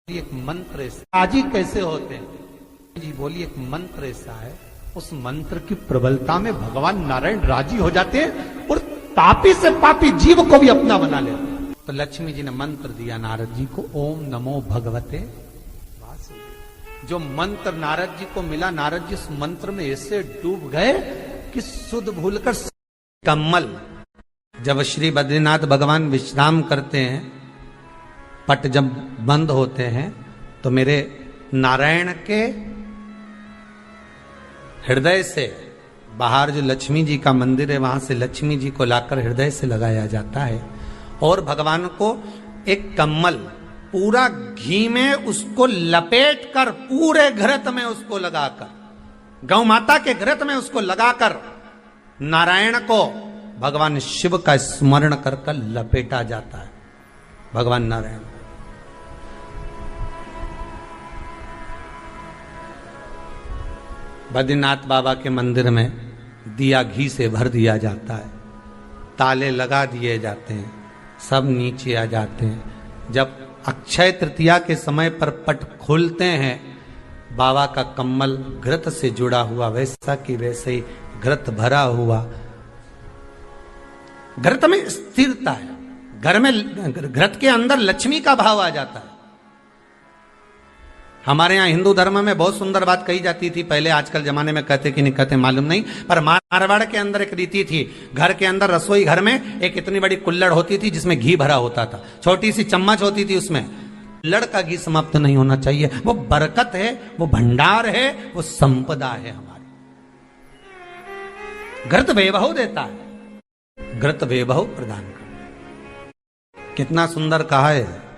एक मंत्र राजी कैसे होते हैं जी? बोलिए एक मंत्र ऐसा है, उस मंत्र की प्रबलता में भगवान नारायण राजी हो जाते हैं और पापी से पापी जीव को भी अपना बना लेते हैं। तो लक्ष्मी जी ने मंत्र दिया नारद जी को, ओम नमो भगवते वासुदेव। जो मंत्र नारद जी को मिला, नारद जी उस मंत्र में ऐसे डूब गए कि सुध भूलकर कमल। जब श्री बद्रीनाथ भगवान विश्राम करते हैं, पट जब बंद होते हैं, तो मेरे नारायण के हृदय से बाहर जो लक्ष्मी जी का मंदिर है, वहां से लक्ष्मी जी को लाकर हृदय से लगाया जाता है और भगवान को एक कम्मल पूरा घी में उसको लपेट कर, पूरे घृत में उसको लगाकर, गौ माता के घृत में उसको लगाकर नारायण को भगवान शिव का स्मरण कर कर लपेटा जाता है। भगवान नारायण बद्रीनाथ बाबा के मंदिर में दिया घी से भर दिया जाता है, ताले लगा दिए जाते हैं, सब नीचे आ जाते हैं। जब अक्षय तृतीया के समय पर पट खोलते हैं, बाबा का कम्मल घृत से जुड़ा हुआ वैसा कि वैसे ही घृत भरा हुआ, घृत में स्थिरता है, घर में घृत के अंदर लक्ष्मी का भाव आ जाता है। हमारे यहाँ हिंदू धर्म में बहुत सुंदर बात कही जाती थी पहले, आजकल जमाने में कहते कि नहीं कहते मालूम नहीं, पर मारवाड़ के अंदर एक रीति थी। घर के अंदर रसोई घर में एक इतनी बड़ी कुल्लड़ होती थी जिसमें घी भरा होता था, छोटी सी चम्मच होती थी उसमें। कुल्लड़ का घी समाप्त नहीं होना चाहिए, वो बरकत है, वो भंडार है, वो संपदा है हमारी। घृत वैभव देता है, घृत वैभव प्रदान कर। कितना सुंदर कहा है।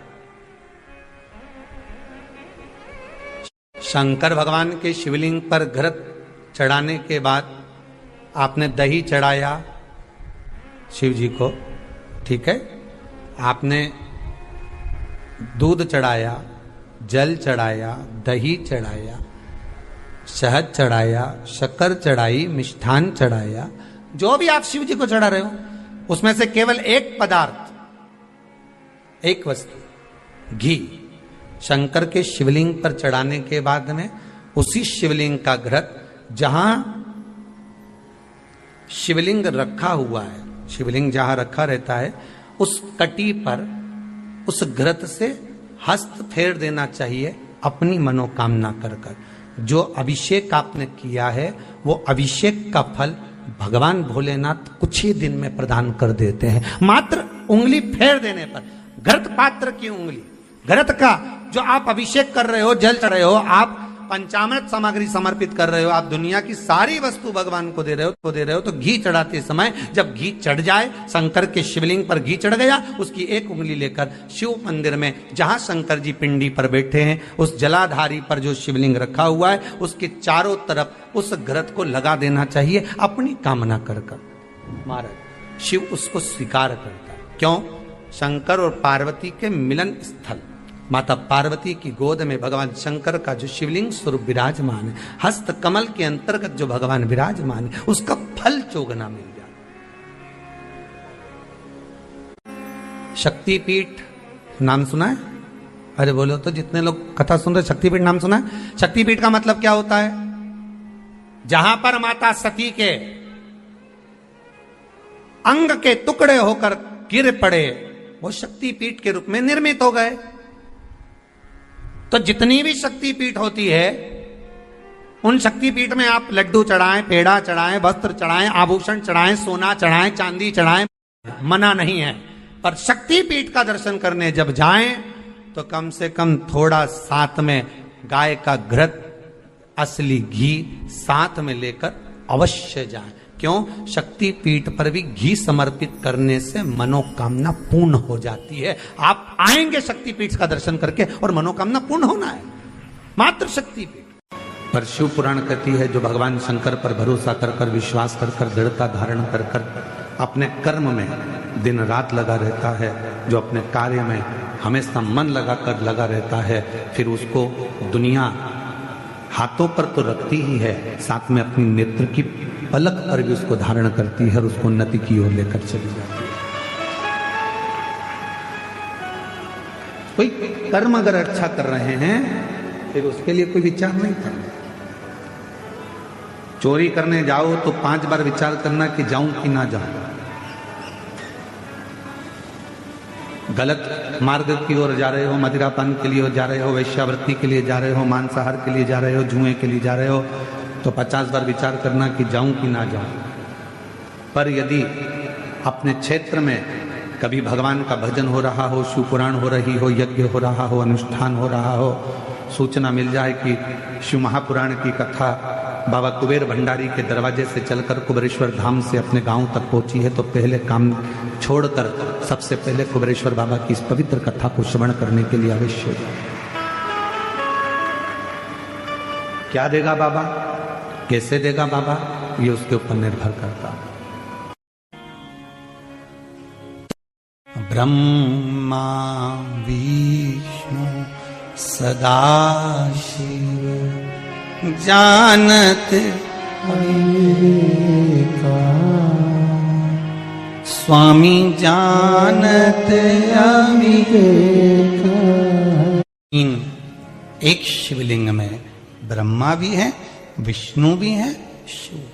शंकर भगवान के शिवलिंग पर घृत चढ़ाने के बाद आपने दही चढ़ाया शिव जी को, ठीक है, आपने दूध चढ़ाया, जल चढ़ाया, दही चढ़ाया, शहद चढ़ाया, शक्कर चढ़ाई, मिष्ठान चढ़ाया, जो भी आप शिव जी को चढ़ा रहे हो उसमें से केवल एक पदार्थ, एक वस्तु, घी शंकर के शिवलिंग पर चढ़ाने के बाद में उसी शिवलिंग का घृत, जहां शिवलिंग रखा हुआ है, शिवलिंग जहां रखा रहता है, उस कटी पर उस घृत से हस्त फेर देना चाहिए अपनी मनोकामना कर कर। जो अभिषेक आपने किया है वो अभिषेक का फल भगवान भोलेनाथ कुछ ही दिन में प्रदान कर देते हैं। मात्र उंगली फेर देने पर, घृत पात्र की उंगली, घृत का जो आप अभिषेक कर रहे हो, जल चढ़ रहे हो, आप पंचामृत सामग्री समर्पित कर रहे हो, आप दुनिया की सारी वस्तु भगवान को दे रहे हो, तो घी चढ़ाते समय जब घी चढ़ जाए, शंकर के शिवलिंग पर घी चढ़ गया, उसकी एक उंगली लेकर शिव मंदिर में जहां शंकर जी पिंडी पर बैठे हैं, उस जलाधारी पर जो शिवलिंग रखा हुआ है, उसके चारों तरफ उस घृत को लगा देना चाहिए अपनी कामना कर कर। महाराज शिव उसको स्वीकार करता है। क्यों? शंकर और पार्वती के मिलन स्थल, माता पार्वती की गोद में भगवान शंकर का जो शिवलिंग स्वरूप विराजमान है, हस्त कमल के अंतर्गत जो भगवान विराजमान है, उसका फल चोगना मिल जाए। शक्तिपीठ नाम सुना है? अरे बोलो तो, जितने लोग कथा सुन रहे, शक्तिपीठ नाम सुना है? शक्तिपीठ का मतलब क्या होता है? जहां पर माता सती के अंग के टुकड़े होकर गिर पड़े, वो शक्तिपीठ के रूप में निर्मित हो गए। तो जितनी भी शक्तिपीठ होती है, उन शक्तिपीठ में आप लड्डू चढ़ाएं, पेड़ा चढ़ाएं, वस्त्र चढ़ाएं, आभूषण चढ़ाएं, सोना चढ़ाएं, चांदी चढ़ाएं, मना नहीं है। पर शक्तिपीठ का दर्शन करने जब जाएं तो कम से कम थोड़ा साथ में गाय का घृत, असली घी साथ में लेकर अवश्य जाएं। क्यों? शक्तिपीठ पर भी घी समर्पित करने से मनोकामना पूर्ण हो जाती है। आप आएंगे शक्तिपीठ का दर्शन करके और मनोकामना पूर्ण होना है, मात्र शक्तिपीठ पर। शिव पुराण कहती है, जो भगवान शंकर पर भरोसा कर कर, विश्वास कर कर, दृढ़ता धारण कर कर अपने कर्म में दिन रात लगा रहता है, जो अपने कार्य में हमेशा मन लगाकर लगा रहता है, फिर उसको दुनिया हाथों पर तो रखती ही है, साथ में अपनी नेत्र की पलक पर भी उसको धारण करती है और उसको उन्नति की ओर लेकर चली जाती है। कोई कर्म अगर अच्छा कर रहे हैं फिर उसके लिए कोई विचार नहीं करना। चोरी करने जाओ तो 5 बार विचार करना कि जाऊं कि ना जाऊं। गलत मार्ग की ओर जा रहे हो, मदिरापान के लिए जा रहे हो, वैश्यावृत्ति के लिए जा रहे हो, मांसाहार के लिए जा रहे हो, जुए के लिए जा रहे हो, तो 50 बार विचार करना कि जाऊं कि ना जाऊं। पर यदि अपने क्षेत्र में कभी भगवान का भजन हो रहा हो, शिव पुराण हो रही हो, यज्ञ हो रहा हो, अनुष्ठान हो रहा हो, सूचना मिल जाए कि शिव महापुराण की कथा बाबा कुबेर भंडारी के दरवाजे से चलकर कुबेरेश्वर धाम से अपने गांव तक पहुंची है, तो पहले काम छोड़कर सबसे पहले कुबेरेश्वर बाबा की इस पवित्र कथा को श्रवण करने के लिए अवश्य। क्या देगा बाबा, कैसे देगा बाबा, ये उसके ऊपर निर्भर करता। ब्रह्मा विष्णु सदाशिव जानत स्वामी जानत एक शिवलिंग में ब्रह्मा भी है, विष्णु भी है, शिव भी है।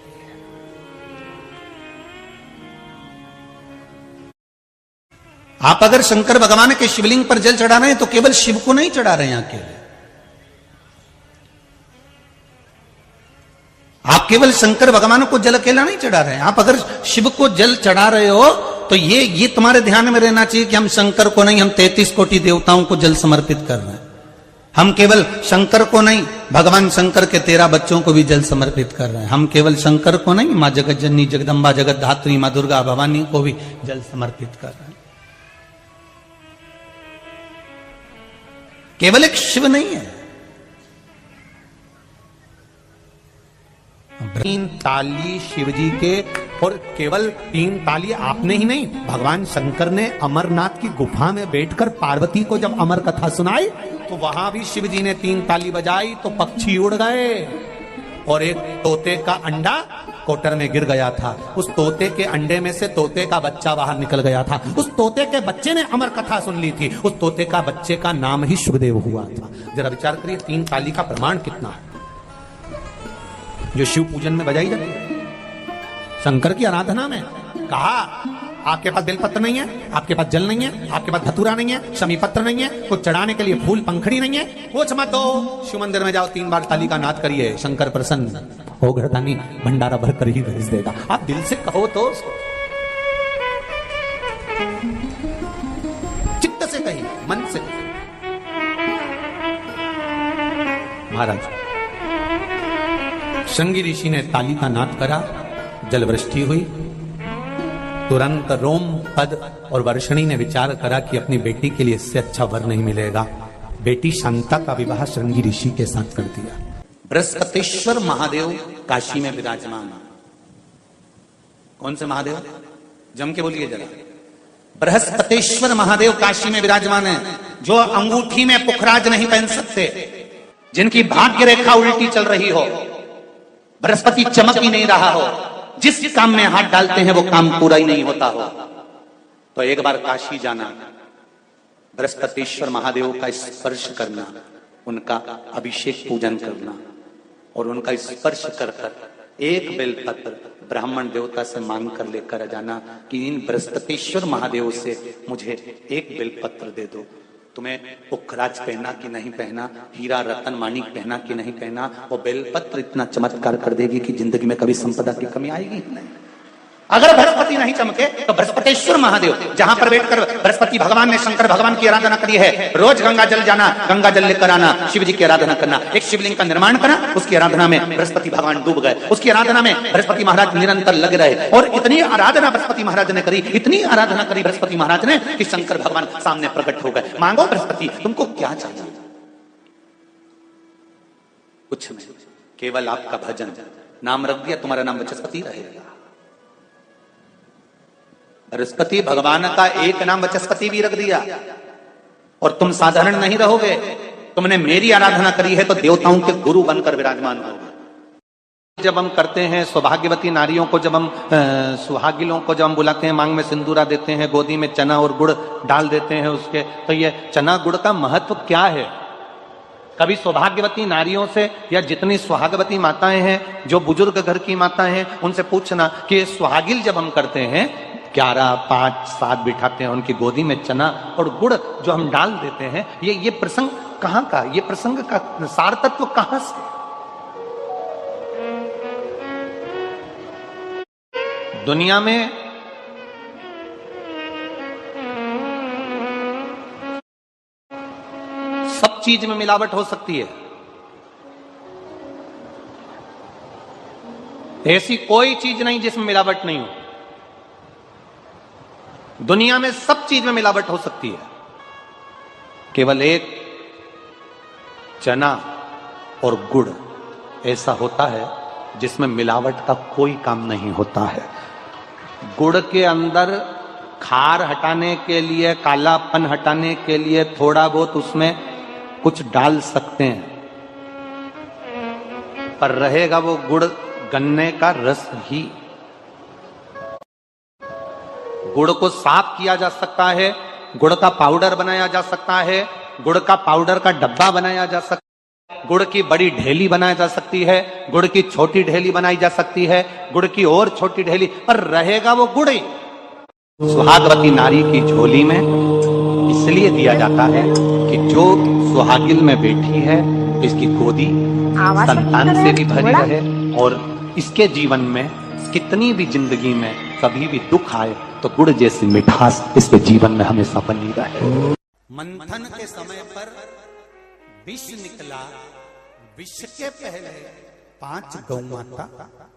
आप अगर शंकर भगवान के शिवलिंग पर जल चढ़ा रहे हैं तो केवल शिव को नहीं चढ़ा रहे हैं अकेले, आप केवल शंकर भगवान को जल अकेला नहीं चढ़ा रहे हैं। आप अगर शिव को जल चढ़ा रहे हो तो ये तुम्हारे ध्यान में रहना चाहिए कि हम शंकर को नहीं, हम 33 कोटि देवताओं को जल समर्पित कर रहे हैं। हम केवल शंकर को नहीं, भगवान शंकर के 13 बच्चों को भी जल समर्पित कर रहे हैं। हम केवल शंकर को नहीं, मां जगत जननी जगदम्बा जगत धात्री मां दुर्गा भवानी को भी जल समर्पित कर रहे हैं। केवल एक शिव नहीं है। 3 ताली शिव जी के, और केवल 3 ताली आपने ही नहीं, भगवान शंकर ने अमरनाथ की गुफा में बैठकर पार्वती को जब अमर कथा सुनाई तो वहां भी शिव जी ने 3 ताली बजाई तो पक्षी उड़ गए, और एक तोते का अंडा कोटर में गिर गया था। उस तोते के अंडे में से तोते का बच्चा बाहर निकल गया था। उस तोते के बच्चे ने अमर कथा सुन ली थी। उस तोते का बच्चे का नाम ही शुभदेव हुआ था। जरा विचार करिए 3 ताली का प्रमाण कितना है जो शिव पूजन में बजाई जाती है, शंकर की आराधना में। कहा आपके पास बेलपत्र नहीं है, आपके पास जल नहीं है, आपके पास धतूरा नहीं है, शमी पत्र नहीं है, कुछ चढ़ाने के लिए फूल पंखड़ी नहीं है, कुछ मत दो, शिव मंदिर में जाओ 3 बार ताली का नाद करिए, शंकर प्रसन्न हो घरदानी भंडारा भर कर ही भेज देगा। आप दिल से कहो तो, चित्त से कहिए, मन से। महाराज शृंगी ऋषि ने ताली का नाद करा, जल वृष्टि हुई। तुरंत रोम पद और वर्षणी ने विचार करा कि अपनी बेटी के लिए इससे अच्छा वर नहीं मिलेगा। बेटी शांता का विवाह शृंगी ऋषि के साथ कर दिया। बृहस्पतिश्वर महादेव काशी में विराजमान। कौन से महादेव, जम के बोलिए जरा। बृहस्पतिश्वर महादेव काशी में विराजमान है, जो अंगूठी में पुखराज नहीं पहन सकते, जिनकी भाग्य रेखा उल्टी चल रही हो, बृहस्पति चमक ही नहीं रहा हो, जिस काम में हाथ डालते हैं वो काम पूरा ही नहीं होता हो, तो एक बार काशी जाना, बृहस्पतिश्वर महादेव का स्पर्श करना, उनका अभिषेक पूजन करना, और उनका स्पर्श कर कर एक बेलपत्र ब्राह्मण देवता से मांग कर लेकर जाना कि इन बृहस्पतिश्वर महादेव से मुझे एक बेलपत्र दे दो। तुम्हें पुखराज पहना कि नहीं पहना, हीरा रतन माणिक पहना कि नहीं पहना, वो बेलपत्र इतना चमत्कार कर देगी कि जिंदगी में कभी संपदा की कमी आएगी नहीं। अगर बृहस्पति नहीं चमके तो बृहस्पतिश्वर महादेव, जहां पर बैठकर बृहस्पति भगवान ने शंकर भगवान की आराधना करी है, रोज गंगा जल जाना, गंगा जल लेकर आना, शिव जी की आराधना करना, एक शिवलिंग का निर्माण करा, उसकी आराधना में बृहस्पति भगवान डूब गए, उसकी आराधना में बृहस्पति महाराज निरंतर लगे रहे, और इतनी आराधना बृहस्पति महाराज ने करी, इतनी आराधना करी बृहस्पति महाराज ने कि शंकर भगवान सामने प्रकट हो गए। मांगो बृहस्पति, तुमको क्या चाहिए? कुछ नहीं, केवल आपका भजन। नाम रख दिया, तुम्हारा नाम बृहस्पति रहेगा। बृहस्पति भगवान का एक नाम बृहस्पति भी रख दिया, और तुम साधारण नहीं रहोगे, तुमने मेरी आराधना करी है तो देवताओं के गुरु बनकर विराजमान होगे। जब हम करते हैं, सौभाग्यवती नारियों को जब हम सुहागिलों को जब हम बुलाते हैं, मांग में सिंदूरा देते हैं, गोदी में चना और गुड़ डाल देते हैं उसके, तो ये चना गुड़ का महत्व क्या है? कभी सौभाग्यवती नारियों से या जितनी सुहागवती माताएं हैं, जो बुजुर्ग घर की माताएं हैं, उनसे पूछना कि सुहागिल जब हम करते हैं 11, 5, 7 बिठाते हैं, उनकी गोदी में चना और गुड़ जो हम डाल देते हैं, ये प्रसंग कहां का, ये प्रसंग का सार तत्व कहां से? दुनिया में सब चीज में मिलावट हो सकती है, ऐसी कोई चीज नहीं जिसमें मिलावट नहीं हो। दुनिया में सब चीज में मिलावट हो सकती है, केवल एक चना और गुड़ ऐसा होता है जिसमें मिलावट का कोई काम नहीं होता है। गुड़ के अंदर खार हटाने के लिए, कालापन हटाने के लिए थोड़ा बहुत उसमें कुछ डाल सकते हैं, पर रहेगा वो गुड़ गन्ने का रस ही। गुड़ को साफ किया जा सकता है, गुड़ का पाउडर बनाया जा सकता है, गुड़ का पाउडर का डब्बा बनाया जा सकता है, गुड़ की बड़ी ढेली बनाई जा सकती है, गुड़ की छोटी ढेली बनाई जा सकती है, गुड़ की और छोटी ढेली, पर रहेगा वो गुड़ ही। सुहागवती नारी की झोली में इसलिए दिया जाता है कि जो सुहागिल में बैठी है, इसकी गोदी संतान से भी भरी रहे, और इसके जीवन में कितनी भी जिंदगी में कभी भी दुख आए तो गुड़ जैसी मिठास इसके जीवन में हमेशा बनी रहे। मंथन के समय पर विष निकला, विष के पहले 5 गौ माता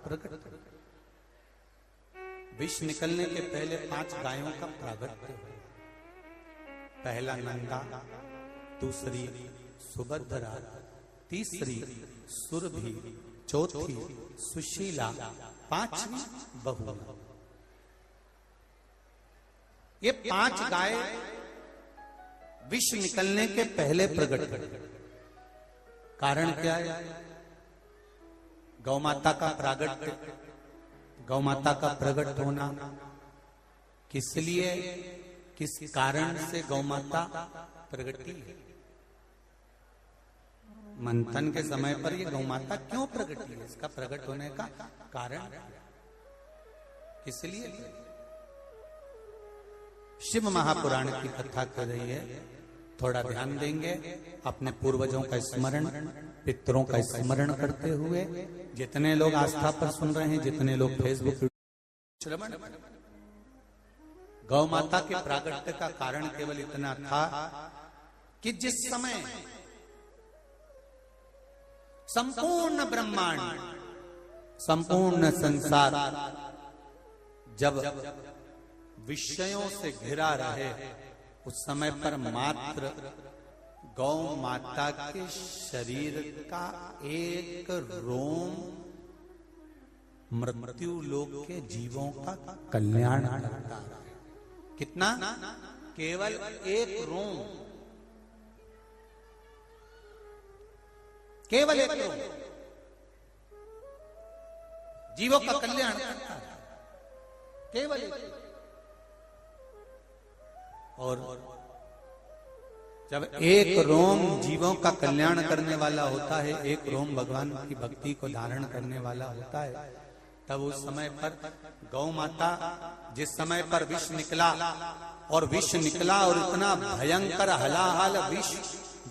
प्रकट। विष निकलने के पहले 5 गायों का प्रागट्य। पहला नंदा, दूसरी सुभद्रा, तीसरी सुरभि, चौथी सुशीला, 5वीं बहू। ये 5 गाय विष निकलने के पहले प्रकट हुई। कारण क्या है? गौमाता का प्रागट्य, गौमाता का प्रकट होना, किस लिए, किस कारण से गौमाता प्रगटी है? मंथन के समय पर ये गौमाता क्यों प्रगटी है? इसका प्रकट होने का कारण किस लिए? शिव महापुराण की कथा कर रही है, थोड़ा ध्यान देंगे, अपने पूर्वजों का स्मरण, पितरों का स्मरण करते हुए। जितने लोग आस्था पर सुन रहे हैं, जितने लोग फेसबुक, गौ माता के प्रागट्य का कारण केवल इतना था कि जिस समय संपूर्ण ब्रह्मांड, संपूर्ण संसार जब विषयों से घिरा रहे, उस समय पर मात्र गौ माता के शरीर का एक रोम मृत्यु लोक के जीवों का कल्याण करता है। कितना? केवल एक रोम, केवल एक रोम जीवों का कल्याण करता है, केवल एक। और जब एक रोम जीवों का कल्याण करने वाला होता है, एक रोम भगवान की भक्ति को धारण करने वाला होता है, तब उस समय पर गौ माता, जिस समय पर विष निकला, और विष निकला और इतना भयंकर हलाहल विष,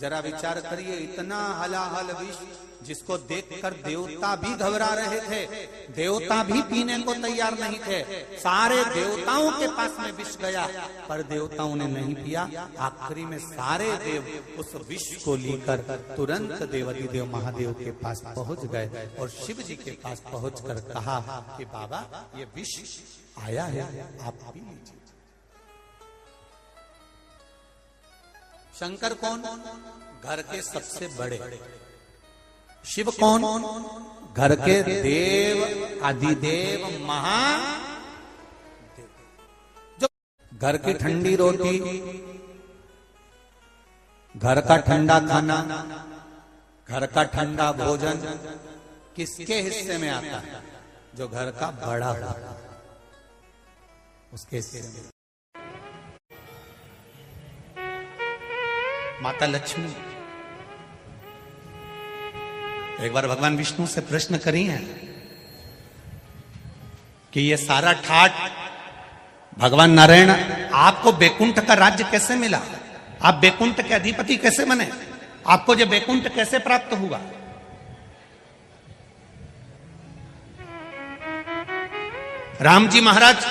जरा विचार करिए, इतना हलाहल विष जिसको देखकर देवता भी घबरा रहे थे, देवता भी पीने को तैयार नहीं थे। सारे देवताओं के पास में विष गया, पर देवताओं ने नहीं पिया। आखिरी में सारे देव उस विष को लेकर तुरंत देवाधिदेव महादेव के पास पहुंच गए और शिव जी के पास पहुंचकर कहा कि बाबा, ये विष आया है, आप पी लीजिए। शंकर कौन? घर के सबसे बड़े। शिव कौन? घर के देव, अधिदेव, महादेव। जो घर की ठंडी रोटी, घर का ठंडा खाना, घर का ठंडा भोजन किसके हिस्से में आता है? जो घर का बड़ा हो, उसके हिस्से में। माता लक्ष्मी एक बार भगवान विष्णु से प्रश्न करी है कि ये सारा ठाट भगवान नारायण, आपको बैकुंठ का राज्य कैसे मिला? आप बैकुंठ के अधिपति कैसे बने? आपको जो बैकुंठ कैसे प्राप्त हुआ? राम जी महाराज,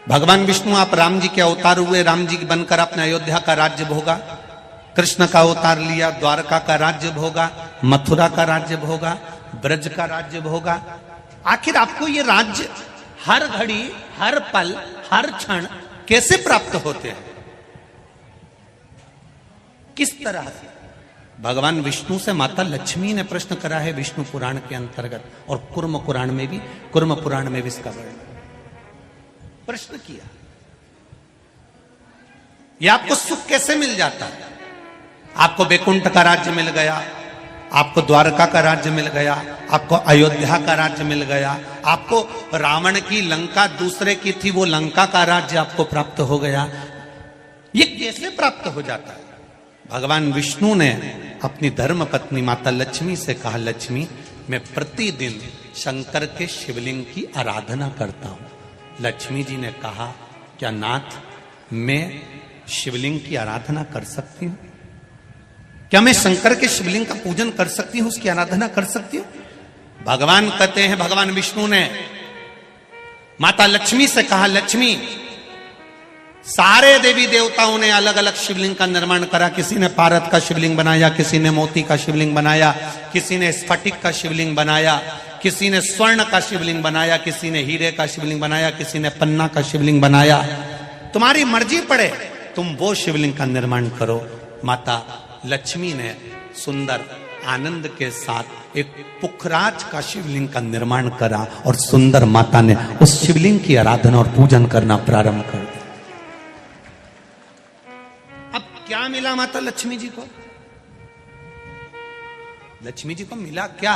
भगवान विष्णु आप राम जी के अवतार हुए, राम जी बनकर आपने अयोध्या का राज्य भोगा, कृष्ण का अवतार लिया, द्वारका का राज्य भोगा, मथुरा का राज्य भोगा, ब्रज का राज्य भोगा। आखिर आपको ये राज्य हर घड़ी, हर पल, हर क्षण कैसे प्राप्त होते हैं? किस तरह से? भगवान विष्णु से माता लक्ष्मी ने प्रश्न करा है विष्णु पुराण के अंतर्गत, और कुर्म पुराण में भी, कुर्म पुराण में भी इसका वर्णन प्रश्न किया। यह आपको सुख कैसे मिल जाता है? आपको बैकुंठ का राज्य मिल गया, आपको द्वारका का राज्य मिल गया, आपको अयोध्या का राज्य मिल गया, आपको रावण की लंका दूसरे की थी वो लंका का राज्य आपको प्राप्त हो गया। ये कैसे प्राप्त हो जाता है? भगवान विष्णु ने अपनी धर्म पत्नी माता लक्ष्मी से कहा, लक्ष्मी मैं प्रतिदिन शंकर के शिवलिंग की आराधना करता हूं। लक्ष्मी जी ने कहा, क्या नाथ मैं शिवलिंग की आराधना कर सकती हूं? क्या मैं शंकर के शिवलिंग का पूजन कर सकती हूं, उसकी आराधना कर सकती हूं? भगवान कहते हैं, भगवान विष्णु ने माता लक्ष्मी से कहा, लक्ष्मी सारे देवी देवताओं ने अलग अलग शिवलिंग का निर्माण करा। किसी ने पारद का शिवलिंग बनाया, किसी ने मोती का शिवलिंग बनाया, किसी ने स्फटिक का शिवलिंग बनाया, किसी ने स्वर्ण का शिवलिंग बनाया, किसी ने हीरे का शिवलिंग बनाया, किसी ने पन्ना का शिवलिंग बनाया। तुम्हारी मर्जी पड़े, तुम वो शिवलिंग का निर्माण करो। माता लक्ष्मी ने सुंदर आनंद के साथ एक पुखराज का शिवलिंग का निर्माण करा और सुंदर माता ने उस शिवलिंग की आराधना और पूजन करना प्रारंभ कर दिया। अब क्या मिला माता लक्ष्मी जी को? लक्ष्मी जी को मिला क्या?